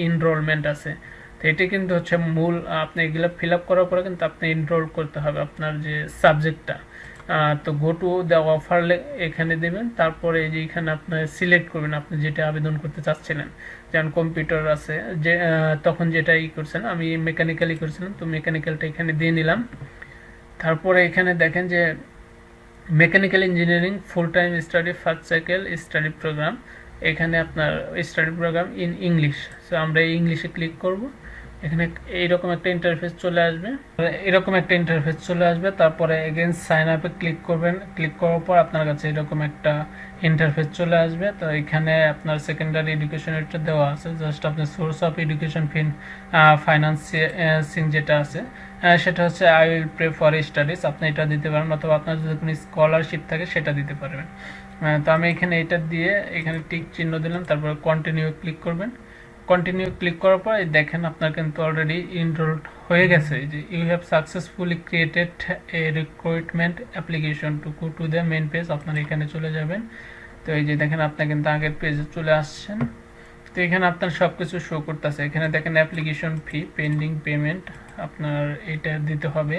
Enrolment আছে। তো এটি কিন্তু হচ্ছে মূল, আপনি এগুলো ফিল আপ করার পরে কিন্তু আপনি এনরোল করতে হবে আপনার যে সাবজেক্টটা। তো গো টু দ্য অফার এখানে দেবেন, তারপরে এই যে এখানে আপনি সিলেক্ট করবেন আপনি যেটা আবেদন করতে চাচ্ছিলেন। যেমন কম্পিউটার আছে, যে তখন যেটা করছেন, আমি মেকানিক্যালি করছিলাম, তো মেকানিক্যালটা এখানে দিয়ে নিলাম। তারপরে এখানে দেখেন যে mechanical engineering full time study first cycle study programme, এখানে আপনার study programme in English. So আমরা এই ইংলিশে ক্লিক করব। এখানে এইরকম একটা ইন্টারফেস চলে আসবে, তারপরে এগেন সাইন আপে ক্লিক করবেন। ক্লিক করার পর আপনার কাছে এরকম একটা ইন্টারফেস চলে আসবে। তো এখানে আপনার সেকেন্ডারি এডুকেশন এটা দেওয়া আছে, জাস্ট আপনার সোর্স অফ এডুকেশন ফাইন্যান্সিং যেটা আছে সেটা হচ্ছে I will pray for studies, আপনি এটা দিতে পারেন, অথবা আপনার যদি কোনো স্কলারশিপ থাকে সেটা দিতে পারবেন। তো আমি এখানে এটা দিয়ে এখানে টিক চিহ্ন দিলাম, তারপর কন্টিনিউ ক্লিক করবেন। কন্টিনিউ ক্লিক করার পর দেখেন আপনার কিন্তু অলরেডি ইনরোলড হয়ে গেছে। এই যে you have successfully created a recruitment application to go to the main page, আপনার এখানে চলে যাবেন। তো এই যে দেখেন আপনি কিন্তু আগের পেজে চলে আসছেন। তো এখানে আপনার সব কিছু শো করতেছে, এখানে দেখেন অ্যাপ্লিকেশন ফি পেন্ডিং পেমেন্ট, আপনার এটা দিতে হবে।